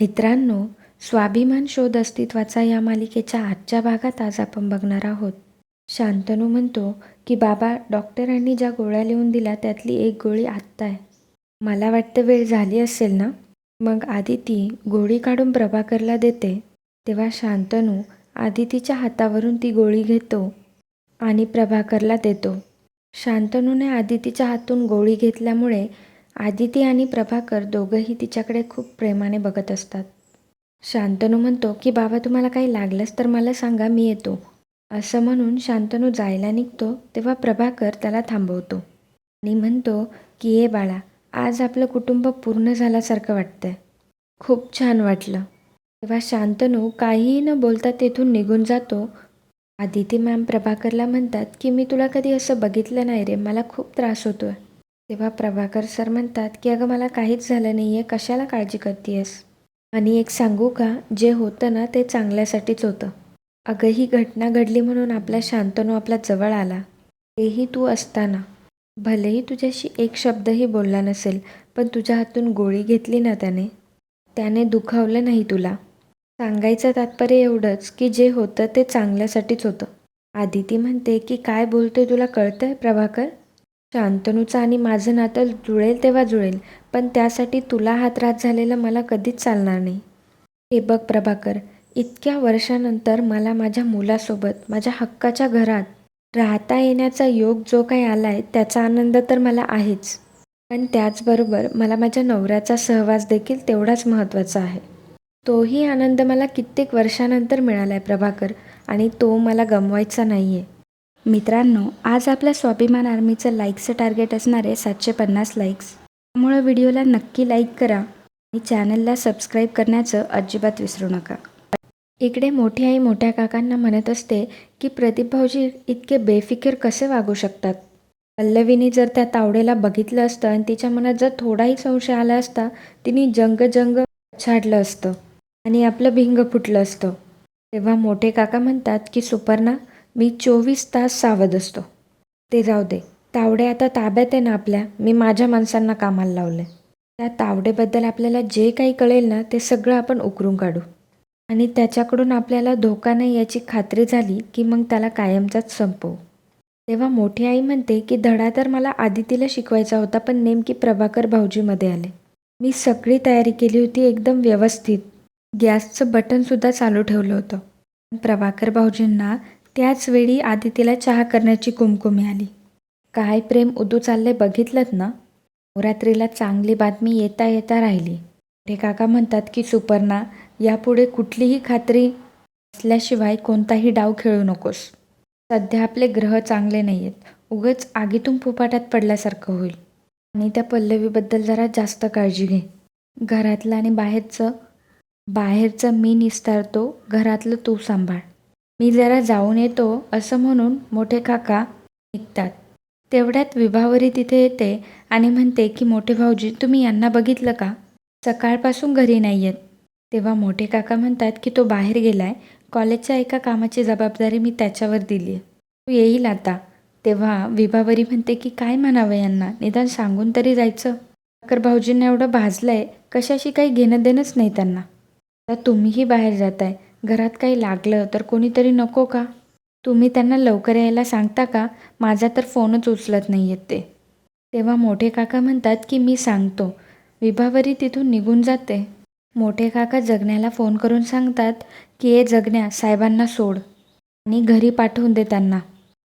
मित्रांनो, स्वाभिमान शोध अस्तित्वाचा या मालिकेच्या आजच्या भागात आज आपण बघणार आहोत. शांतनू म्हणतो की बाबा, डॉक्टरांनी ज्या गोळ्या लिहून दिल्या त्यातली एक गोळी आत्ता आहे. मला वाटतं वेळ झाली असेल ना. मग आदिती गोळी काढून प्रभाकरला देते. तेव्हा शांतनू आदितीच्या हातावरून ती गोळी घेतो आणि प्रभाकरला देतो. शांतनूने आदितीच्या हातून गोळी घेतल्यामुळे आदिती आणि प्रभाकर दोघंही तिच्याकडे खूप प्रेमाने बघत असतात. शांतनू म्हणतो की बाबा, तुम्हाला काही लागलंच तर मला सांगा, मी येतो. असं म्हणून शांतनू जायला निघतो तेव्हा प्रभाकर त्याला थांबवतो आणि म्हणतो की ये बाळा, आज आपलं कुटुंब पूर्ण झाल्यासारखं वाटतंय. खूप छान वाटलं. तेव्हा शांतनू काहीही न बोलता तेथून निघून जातो. आदिती मॅम प्रभाकरला म्हणतात की मी तुला कधी असं बघितलं नाही रे, मला खूप त्रास होतोय. तेव्हा प्रभाकर सर म्हणतात की अगं, मला काहीच झालं नाही आहे, कशाला काळजी करतेयस. आणि एक सांगू का, जे होतं ना ते चांगल्यासाठीच होतं. अगं, ही घटना घडली म्हणून आपला शांतनू आपल्या जवळ आला, तेही तू असताना. भलेही तुझ्याशी एक शब्दही बोलला नसेल, पण तुझ्या हातून गोळी घेतली ना त्याने दुखावलं नाही तुला. सांगायचं तात्पर्य एवढंच की जे होतं ते चांगल्यासाठीच होतं. आदिती म्हणते की काय बोलतोय, तुला कळतंय प्रभाकर? शांतनूचं आणि माझं नातं जुळेल तेव्हा जुळेल, पण त्यासाठी तुला हा त्रास झालेला मला कधीच चालणार नाही. हे बघ प्रभाकर, इतक्या वर्षानंतर मला माझ्या मुलासोबत माझ्या हक्काच्या घरात राहता येण्याचा योग जो काही आला आहे त्याचा आनंद तर मला आहेच, पण त्याचबरोबर मला माझ्या नवऱ्याचा सहवास देखील तेवढाच महत्त्वाचा आहे. तोही आनंद मला कित्येक वर्षानंतर मिळाला आहे प्रभाकर, आणि तो मला गमवायचा नाही आहे. मित्रांनो, आज आपल्या स्वाभिमान आर्मीचं लाईकचं टार्गेट असणार आहे 750 लाईक्स. त्यामुळे व्हिडिओला नक्की लाईक करा आणि चॅनलला सबस्क्राईब करण्याचं अजिबात विसरू नका. इकडे मोठी आई मोठ्या काकांना म्हणत असते की प्रदीप भाऊजी इतके बेफिकीर कसे वागू शकतात. पल्लवीने जर त्या तावडेला बघितलं असतं आणि तिच्या मनात जर थोडाही संशय आला असता, तिने जंग छाडलं असतं आणि आपलं भिंग फुटलं असतं. तेव्हा मोठे काका म्हणतात की सुपर्णा, मी 24 तास सावध असतो. ते जाऊ दे, तावडे आता ताब्यात आहे ना आपल्या, मी माझ्या माणसांना कामाला लावले. त्या तावडेबद्दल आपल्याला जे काही कळेल ना ते सगळं आपण उकरून काढू, आणि त्याच्याकडून आपल्याला धोका नाही याची खात्री झाली की मग त्याला कायमचाच संपवू. तेव्हा मोठी आई म्हणते की धडा तर मला आदितीला शिकवायचा होता, पण नेमकी प्रभाकर भाऊजीमध्ये आले. मी सगळी तयारी केली होती एकदम व्यवस्थित, गॅसचं बटनसुद्धा चालू ठेवलं होतं. प्रभाकर भाऊजींना त्याच वेळी आदितीला चहा करण्याची कुमकुमी आली. काय प्रेम उदू चाललंय बघितलंत ना. नवरात्रीला चांगली बातमी येता येता राहिली. मोठे काका म्हणतात की सुपर्णा, यापुढे कुठलीही खात्री असल्याशिवाय कोणताही डाव खेळू नकोस. सध्या आपले ग्रह चांगले नाही आहेत, उगाच आगीतून फुफाट्यात पडल्यासारखं होईल. आणि त्या पल्लवीबद्दल जरा जास्त काळजी घे. घरातलं आणि बाहेरचं मी निस्तारतो, घरातलं तू सांभाळ. मी जरा जाऊन येतो असं म्हणून मोठे काका निघतात. तेवढ्यात विभावरी तिथे येते आणि म्हणते की मोठे भाऊजी, तुम्ही यांना बघितलं का? सकाळपासून घरी नाही आहेत. तेव्हा मोठे काका म्हणतात की तो बाहेर गेलाय, कॉलेजच्या एका कामाची जबाबदारी मी त्याच्यावर दिली आहे, तो येईल आता. तेव्हा विभावरी म्हणते की काय म्हणावं यांना, निदान सांगून तरी जायचं. प्रभाकर भाऊजींना एवढं भाजलंय, कशाशी काही घेणं देणंच नाही त्यांना. आता तुम्हीही बाहेर जाताय, घरात काही लागलं तर कोणीतरी नको का? तुम्ही त्यांना लवकर यायला सांगता का? माझा तर फोनच उचलत नाही आहेत ते. तेव्हा मोठे काका म्हणतात की मी सांगतो. विभावरी तिथून निघून जाते. मोठे काका जगण्याला फोन करून सांगतात की हे जगण्या, साहेबांना सोड आणि घरी पाठवून दे त्यांना.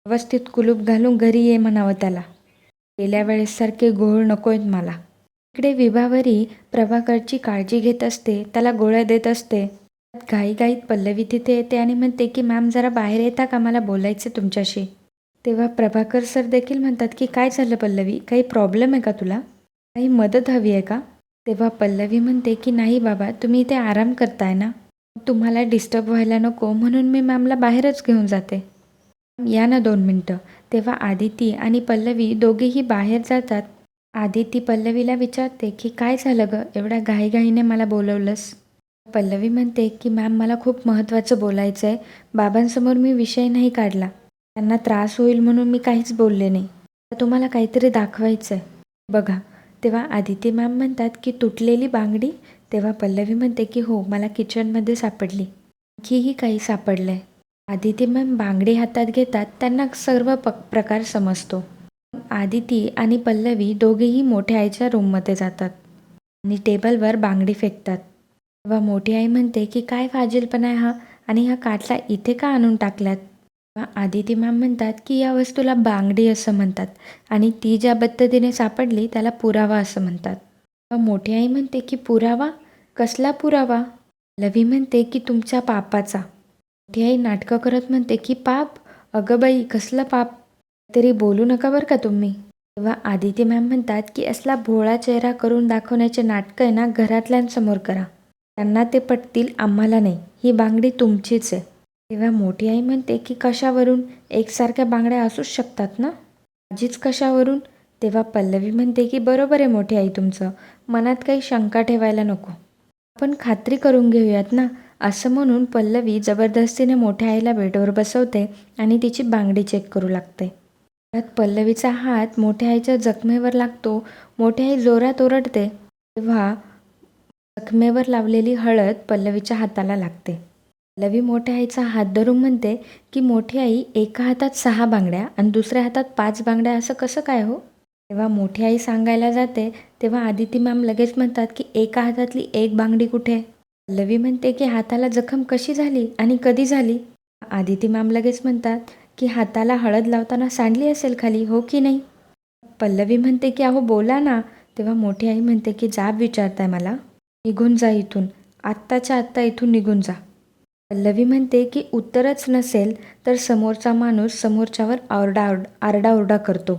व्यवस्थित कुलूप घालून घरी ये म्हणावं त्याला. गेल्या वेळेसारखे घोळ नकोयत मला. इकडे विभावरी प्रभाकरची काळजी घेत असते, त्याला गोळ्या देत असते. घाईघाईत पल्लवी तिथे येते आणि म्हणते की मॅम, जरा बाहेर येता का, मला बोलायचं तुमच्याशी. तेव्हा प्रभाकर सर देखील म्हणतात की काय झालं पल्लवी, काही प्रॉब्लेम आहे का तुला, काही मदत हवी आहे का? तेव्हा पल्लवी म्हणते की नाही बाबा, तुम्ही इथे आराम करताय ना, तुम्हाला डिस्टर्ब व्हायला नको म्हणून मी मॅमला बाहेरच घेऊन जाते. या ना 2 मिनटं. तेव्हा आदिती आणि पल्लवी दोघेही बाहेर जातात. आदिती पल्लवीला विचारते की काय झालं गं, एवढ्या घाईघाईने मला बोलवलंस? पल्लवी म्हणते की मॅम, मला खूप महत्त्वाचं बोलायचं आहे. बाबांसमोर मी विषय नाही काढला, त्यांना त्रास होईल म्हणून मी काहीच बोलले नाही. तर तुम्हाला काहीतरी दाखवायचं आहे बघा. तेव्हा आदिती मॅम म्हणतात की तुटलेली बांगडी, तेव्हा पल्लवी म्हणते की हो, मला किचनमध्ये सापडली. आणखीही काही सापडलं आहे. आदिती मॅम बांगडी हातात घेतात. त्यांना सर्व प्रकार समजतो. आदिती आणि पल्लवी दोघेही मोठ्या आईच्या रूममध्ये जातात आणि टेबलवर बांगडी फेकतात. तेव्हा मोठी आई म्हणते की काय फाजीलपणा आहे हा, आणि ह्या काठला इथे का आणून टाकल्यात. तेव्हा आदिती मॅम म्हणतात की या वस्तूला बांगडी असं म्हणतात आणि ती ज्या पद्धतीने सापडली त्याला पुरावा असं म्हणतात. तेव्हा मोठी आई म्हणते की पुरावा? कसला पुरावा? पल्लवी म्हणते की तुमच्या पापाचा. मोठी आई नाटकं करत म्हणते की पाप? अगं बाई, कसलं पाप? तरी बोलू नका बरं का तुम्ही. तेव्हा आदिती मॅम म्हणतात की असला भोळा चेहरा करून दाखवण्याचे नाटकं आहे ना घरातल्यांसमोर करा. त्यांना ते पटतील, आम्हाला नाही. ही बांगडी तुमचीच आहे. तेव्हा मोठी आई म्हणते की कशावरून? एकसारख्या बांगड्या असूच शकतात ना. माझीच कशावरून? तेव्हा पल्लवी म्हणते की बरोबर आहे मोठी आई तुमचं. मनात काही शंका ठेवायला नको. आपण खात्री करून घेऊयात ना. असं म्हणून पल्लवी जबरदस्तीने मोठ्या आईला बेडवर बसवते आणि तिची बांगडी चेक करू लागते. त्यात पल्लवीचा हात मोठ्या आईच्या जखमेवर लागतो. मोठी आई जोरात ओरडते. तेव्हा जखमेवर लावलेली हळद पल्लवीच्या हाताला लागते. पल्लवी मोठ्या आईचा हात धरून म्हणते की मोठी आई, एका हातात 6 बांगड्या आणि दुसऱ्या हातात 5 बांगड्या, असं कसं काय हो? तेव्हा मोठी आई सांगायला जाते तेव्हा आदिती मॅम लगेच म्हणतात की एका हातातली एक बांगडी कुठे? पल्लवी म्हणते की हाताला जखम कशी झाली आणि कधी झाली? आदिती मॅम लगेच म्हणतात की हाताला हळद लावताना सांडली असेल खाली, हो की नाही? पल्लवी म्हणते की अहो बोला ना. तेव्हा मोठी आई म्हणते की जाब विचारताय मला? निघून जा इथून. आत्ताच्या आत्ता इथून निघून जा. पल्लवी म्हणते की उत्तरच नसेल तर समोरचा माणूस समोरच्यावर आरडाओरडा करतो.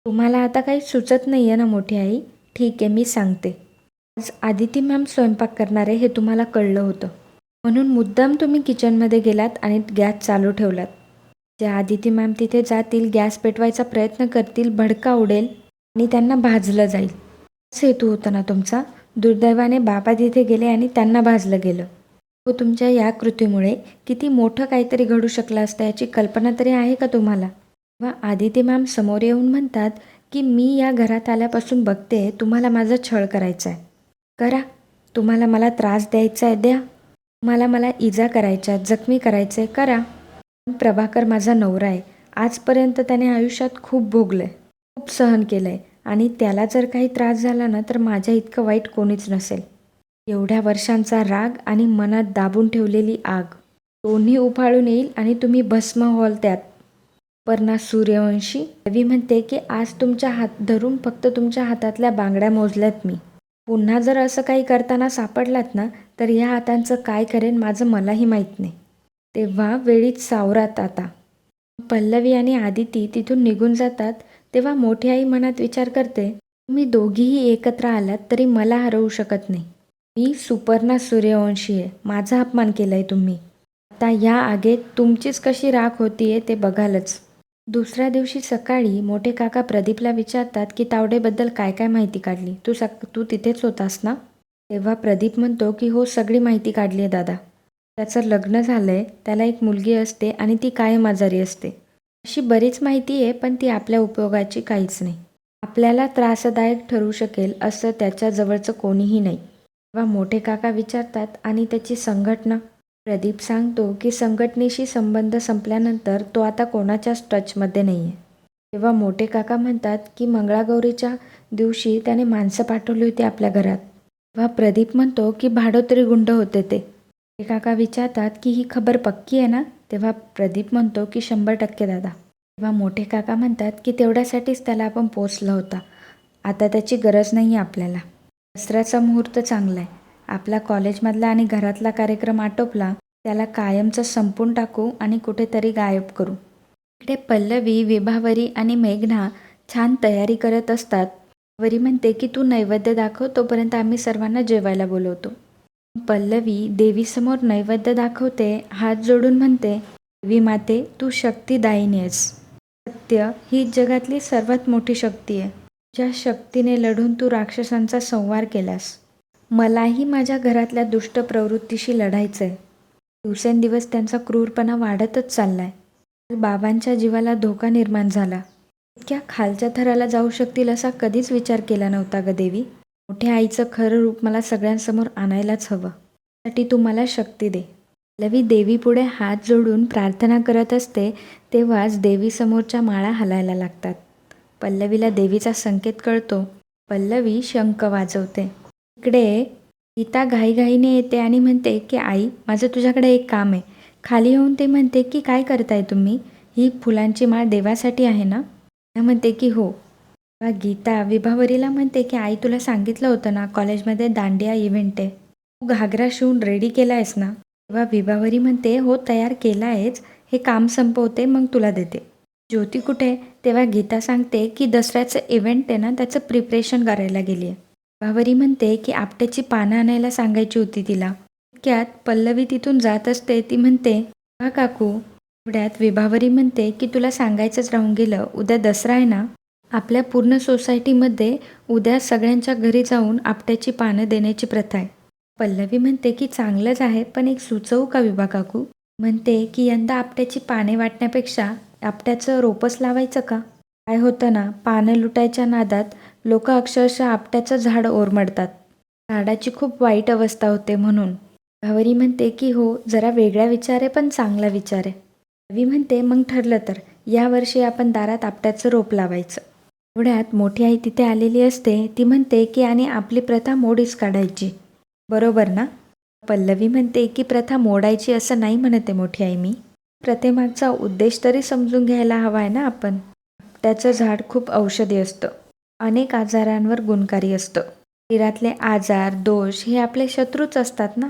तुम्हाला आता काही सुचत नाही आहे ना मोठी आई? ठीक आहे, मी सांगते. आज आदिती मॅम स्वयंपाक करणार आहे हे तुम्हाला कळलं होतं. म्हणून मुद्दाम तुम्ही किचनमध्ये गेलात आणि गॅस चालू ठेवलात. ज्या आदिती मॅम तिथे जातील, गॅस पेटवायचा प्रयत्न करतील, भडका उडेल आणि त्यांना भाजलं जाईल. हाच हेतू होता ना तुमचा? दुर्दैवाने बाबा तिथे गेले आणि त्यांना भाजलं गेलं. हो, तुमच्या या कृतीमुळे किती मोठं काहीतरी घडू शकलं असतं याची कल्पना तरी आहे का तुम्हाला? तेव्हा आदिती मॅम समोर येऊन म्हणतात की मी या घरात आल्यापासून बघते तुम्हाला माझा छळ करायचा आहे. करा. तुम्हाला मला त्रास द्यायचा आहे, द्या. तुम्हाला मला इजा करायच्या, जखमी करायचं आहे, करा. पण प्रभाकर माझा नवरा आहे. आजपर्यंत त्याने आयुष्यात खूप भोगलं आहे, खूप सहन केलं आहे आणि त्याला जर काही त्रास झाला ना तर माझ्या इतकं वाईट कोणीच नसेल. एवढ्या वर्षांचा राग आणि मनात दाबून ठेवलेली आग दोन्ही उफाळून येईल आणि तुम्ही भस्म व्हाल त्यात. पर्णा सूर्यवंशी. रवी म्हणते की आज तुमच्या हात धरून फक्त तुमच्या हातातल्या बांगड्या मोजल्यात मी. पुन्हा जर असं काही करताना सापडलात ना तर या हातांचं काय करेन माझं मलाही माहीत नाही. तेव्हा वेळीच सावरात आता. पल्लवी आणि आदिती तिथून निघून जातात. तेव्हा मोठी आई मनात विचार करते, तुम्ही दोघीही एकत्र आलात तरी मला हरवू शकत नाही. मी सुपर्णा सूर्यवंशी आहे. माझा अपमान केला आहे तुम्ही. आता या आगीत तुमचीच कशी राख होतीये ते बघालच. दुसऱ्या दिवशी सकाळी मोठे काका प्रदीपला विचारतात की तावडेबद्दल काय काय माहिती काढली? तू तिथेच होतास ना? तेव्हा प्रदीप म्हणतो की हो, सगळी माहिती काढली आहे दादा. त्याचं लग्न झालं आहे, त्याला एक मुलगी असते आणि ती कायम आजारी असते. अशी बरीच माहिती आहे पण ती आपल्या उपयोगाची काहीच नाही. आपल्याला त्रासदायक ठरू शकेल असं त्याच्याजवळचं कोणीही नाही. तेव्हा मोठे काका विचारतात आणि त्याची संघटना? प्रदीप सांगतो की संघटनेशी संबंध संपल्यानंतर तो आता कोणाच्याच टचमध्ये नाही आहे. तेव्हा मोठे काका म्हणतात की मंगळागौरीच्या दिवशी त्याने माणसं पाठवली होती आपल्या घरात. तेव्हा प्रदीप म्हणतो की भाडोत्री गुंड होते ते. मोठे काका विचारतात की ही खबर पक्की आहे ना? तेव्हा प्रदीप म्हणतो की 100% दादा. तेव्हा मोठे काका म्हणतात की तेवढ्यासाठीच त्याला आपण पोचला होता. आता त्याची गरज नाही आहे आपल्याला. दसऱ्याचा मुहूर्त चांगला आहे. आपला कॉलेजमधला आणि घरातला कार्यक्रम आटोपला, त्याला कायमचं संपून टाकू आणि कुठेतरी गायब करू. इकडे पल्लवी, विभावरी आणि मेघना छान तयारी करत असतात. वरी म्हणते की तू नैवेद्य दाखव, तोपर्यंत आम्ही सर्वांना जेवायला बोलवतो. पल्लवी देवीसमोर नैवेद्य दाखवते, हात जोडून म्हणते, देवी माते, तू शक्तिदायिनी आहेस. सत्य ही जगातली सर्वात मोठी शक्ती आहे. ज्या शक्तीने लढून तू राक्षसांचा संहार केलास. मलाही माझ्या घरातल्या दुष्ट प्रवृत्तीशी लढायचं आहे. दिवसेंदिवस त्यांचा क्रूरपणा वाढतच चाललाय. बाबांच्या जीवाला धोका निर्माण झाला. इतक्या खालच्या थराला जाऊ शकतील असा कधीच विचार केला नव्हता ग देवी. मोठ्या आईचं खरं रूप मला सगळ्यांसमोर आणायलाच हवं. त्यासाठी तू मला शक्ती दे. पल्लवी देवीपुढे हात जोडून प्रार्थना करत असते तेव्हाच देवीसमोरच्या माळा हलायला लागतात. पल्लवीला देवीचा संकेत कळतो. पल्लवी शंख वाजवते. इकडे गीता घाईघाईने येते आणि म्हणते की आई, माझं तुझ्याकडे एक काम आहे. खाली येऊन ते म्हणते की काय करताय तुम्ही? ही फुलांची माळ देवासाठी आहे ना? त्या म्हणते की हो. तेव्हा गीता विभावरीला म्हणते की आई, तुला सांगितलं होतं ना कॉलेजमध्ये दांडिया इव्हेंट आहे, तू घागरा शिवून रेडी केला आहेस ना? तेव्हा विभावरी म्हणते हो, तयार केला आहेच, हे काम संपवते मग तुला देते. ज्योती कुठे? तेव्हा गीता सांगते की दसऱ्याचं इव्हेंट आहे ना, त्याचं प्रिपरेशन करायला गेली आहे. विभावरी म्हणते की आपट्याची पानं आणायला सांगायची होती तिला. इतक्यात पल्लवी तिथून जात असते. ती म्हणते हा काकू. एवढ्यात विभावरी म्हणते की तुला सांगायचंच राहून गेलं, उद्या दसरा आहे ना, आपल्या पूर्ण सोसायटीमध्ये उद्या सगळ्यांच्या घरी जाऊन आपट्याची पानं देण्याची प्रथा आहे. पल्लवी म्हणते की चांगलंच आहे, पण एक सुचवू का विभा काकू? म्हणते की यंदा आपट्याची पाने वाटण्यापेक्षा आपट्याचं रोपच लावायचं का? काय होतं ना, पानं लुटायच्या नादात लोक अक्षरशः आपट्याचं झाड ओरमडतात. झाडाची खूप वाईट अवस्था होते म्हणून. भावरी म्हणते की हो, जरा वेगळा विचार आहे पण चांगला विचार आहे. रवी म्हणते मग ठरलं तर यावर्षी आपण दारात आपट्याचं रोप लावायचं. एवढ्यात मोठी आई तिथे आलेली असते. ती म्हणते की आणि आपली प्रथा मोडीच काढायची, बरोबर ना? पल्लवी म्हणते की प्रथा मोडायची असं नाही म्हणते मोठी आई मी. प्रथेमागचा उद्देश तरी समजून घ्यायला हवा आहे ना आपण. आपट्याचं झाड खूप औषधी असतं, अनेक आजारांवर गुणकारी असतं. शरीरातले आजार दोष हे आपले शत्रूच असतात ना.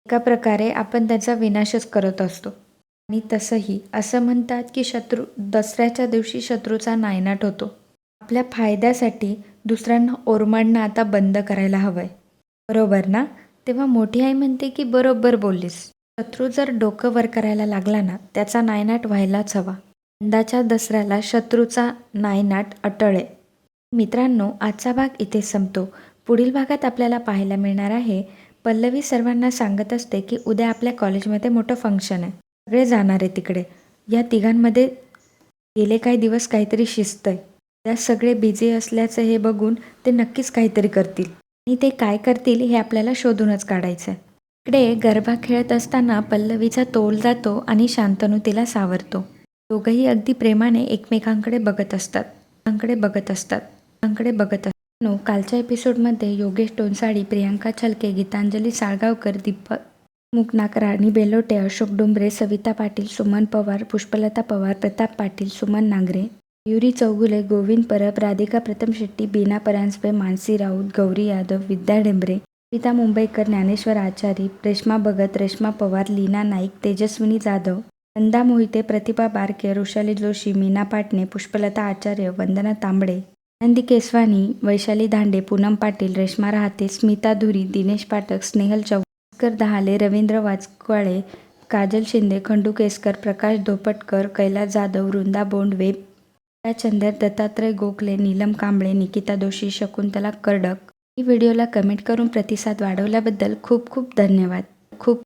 एका प्रकारे आपण त्याचा विनाशच करत असतो. आणि तसंही असं म्हणतात की दसऱ्याच्या दिवशी शत्रूचा नायनाट होतो. आपल्या फायद्यासाठी दुसऱ्यांना ओरमाडणं आता बंद करायला हवंय, बरोबर ना? तेव्हा मोठी आई म्हणते की बरोबर बोललीस. शत्रू जर डोकं वर करायला लागला ना, त्याचा नायनाट व्हायलाच हवा. यंदाच्या दसऱ्याला शत्रूचा नायनाट अटळ आहे. मित्रांनो, आजचा भाग इथे संपतो. पुढील भागात आपल्याला पाहायला मिळणार आहे, पल्लवी सर्वांना सांगत असते की उद्या आपल्या कॉलेजमध्ये मोठं फंक्शन आहे, सगळे जाणार आहे तिकडे. या तिघांमध्ये गेले काही दिवस काहीतरी शिस्त आहे. त्या सगळे बिझी असल्याचं हे बघून ते नक्कीच काहीतरी करतील आणि ते काय करतील हे आपल्याला शोधूनच काढायचं आहे. इकडे गरबा खेळत असताना पल्लवीचा तोल जातो आणि शांतनू तिला सावरतो. दोघंही अगदी प्रेमाने एकमेकांकडे बघत असतात. कालच्या एपिसोडमध्ये योगेश टोनसाडी, प्रियांका छलके, गीतांजली साळगावकर, दीपक मुकनाक, राणी बेलोटे, अशोक डोंबरे, सविता पाटील, सुमन पवार, पुष्पलता पवार, प्रताप पाटील, सुमन नांगरे, मयुरी चौगुले, गोविंद परब, राधिका प्रथम शेट्टी, बीना परांजपे, मानसी राऊत, गौरी यादव, विद्या ढेंबरे, पिता मुंबईकर, ज्ञानेश्वर आचारी, रेश्मा भगत, रेश्मा पवार, लीना नाईक, तेजस्विनी जाधव, नंदा मोहिते, प्रतिभा बारके, रुशाली जोशी, मीना पाटणे, पुष्पलता आचार्य, वंदना तांबडे, आनंदी केसवानी, वैशाली धांडे, पूनम पाटील, रेश्मा रहाते, स्मिता धुरी, दिनेश पाठक, स्नेहल चव्हाण, भास्कर दहाले, रवींद्र वाजवाळे, काजल शिंदे, खंडू केसकर, प्रकाश धोपटकर, कैलास जाधव, वृंदा बोंडवे, चंदर, दत्तात्रय गोखले, नीलम कांबळे, निकिता दोशी, शकुंतला कर्डक. ही व्हिडिओला कमेंट करून प्रतिसाद वाढवल्याबद्दल खूप खूप धन्यवाद. खूप